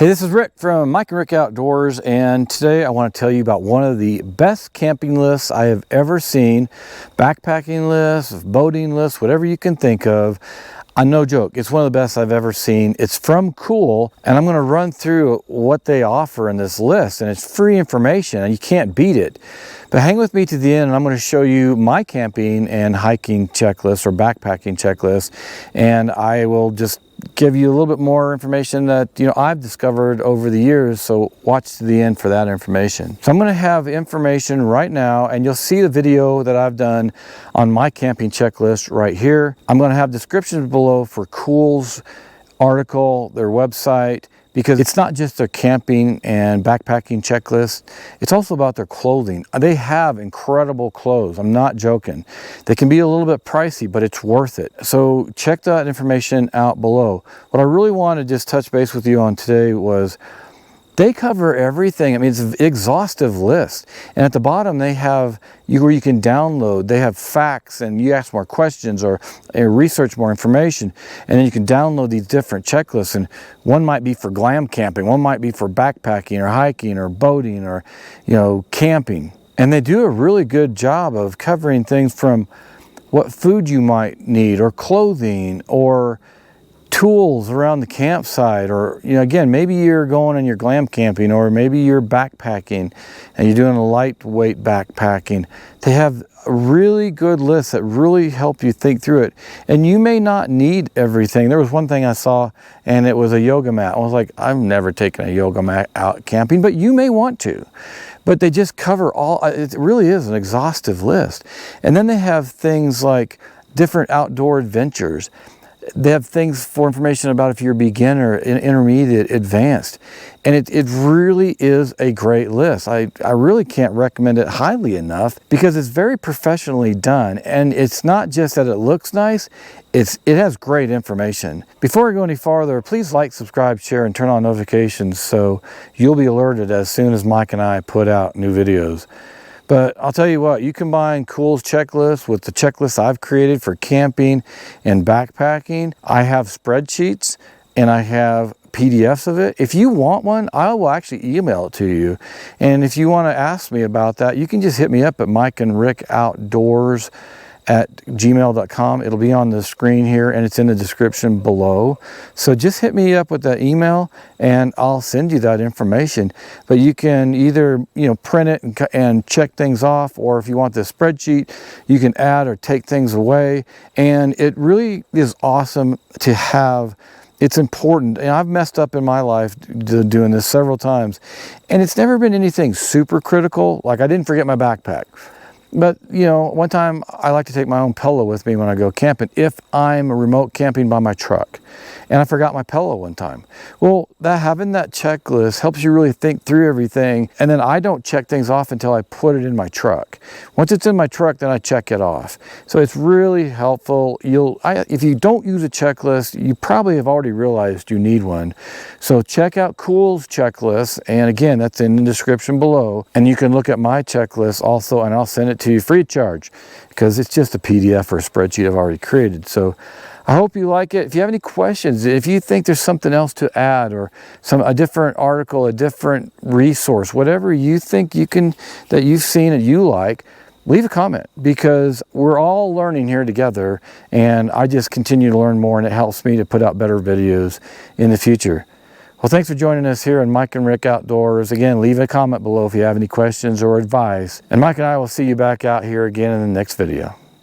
Hey, this is Rick from Mike and Rick Outdoors, and today I want to tell you about one of the best camping lists I have ever seen. Backpacking lists, boating lists, whatever you can think of. No joke, it's one of the best I've ever seen. It's from KUHL, and I'm going to run through what they offer in this list, and it's free information, and you can't beat it. But hang with me to the end, and I'm going to show you my camping and hiking checklist or backpacking checklist, and I will just give you a little bit more information that I've discovered over the years, so watch to the end for that information. So I'm going to have information right now, and you'll see the video that I've done on my camping checklist right here. I'm going to have descriptions below for KUHL's article, their website, because it's not just their camping and backpacking checklist, it's also about their clothing. They have incredible clothes, I'm not joking. They can be a little bit pricey, but it's worth it. So check that information out below. What I really want to just touch base with you on today was they cover everything. I mean, it's an exhaustive list. And at the bottom, they have where you can download. They have facts, and you ask more questions or research more information. And then you can download these different checklists. And one might be for glam camping. One might be for backpacking or hiking or boating or, camping. And they do a really good job of covering things from what food you might need or clothing or tools around the campsite, or again, maybe you're going and you're glam camping, or maybe you're backpacking and you're doing a lightweight backpacking. They have a really good list that really help you think through it, and you may not need everything. There was one thing I saw, and it was a yoga mat. I was like, I've never taken a yoga mat out camping, but you may want to. But they just cover all. It really is an exhaustive list. And then they have things like different outdoor adventures. They have things for information about if you're beginner, intermediate, advanced. And it really is a great list. I really can't recommend it highly enough because it's very professionally done. And it's not just that it looks nice, it has great information. Before I go any farther, please like, subscribe, share, and turn on notifications so you'll be alerted as soon as Mike and I put out new videos. But I'll tell you what, you combine KUHL's checklist with the checklist I've created for camping and backpacking. I have spreadsheets and I have PDFs of it. If you want one, I will actually email it to you. And if you want to ask me about that, you can just hit me up at MikenRickOutdoors at gmail.com. It'll be on the screen here and it's in the description below. So just hit me up with that email and I'll send you that information. But you can either print it and check things off, or if you want the spreadsheet, you can add or take things away. And it really is awesome to have. It's important, and I've messed up in my life doing this several times, and it's never been anything super critical. Like I didn't forget my backpack. But, one time I like to take my own pillow with me when I go camping if I'm remote camping by my truck. And I forgot my pillow one time. Well, having that checklist helps you really think through everything. And then I don't check things off until I put it in my truck. Once it's in my truck, then I check it off. So it's really helpful. If you don't use a checklist, you probably have already realized you need one. So check out KUHL's checklist. And again, that's in the description below. And you can look at my checklist also, and I'll send it to you free of charge because it's just a PDF or a spreadsheet I've already created. So I hope you like it. If you have any questions, if you think there's something else to add, or a different article, a different resource, whatever you think that you've seen and you like, leave a comment, because we're all learning here together, and I just continue to learn more, and it helps me to put out better videos in the future. Well, thanks for joining us here on Mike and Rick Outdoors. Again, leave a comment below if you have any questions or advice. And Mike and I will see you back out here again in the next video.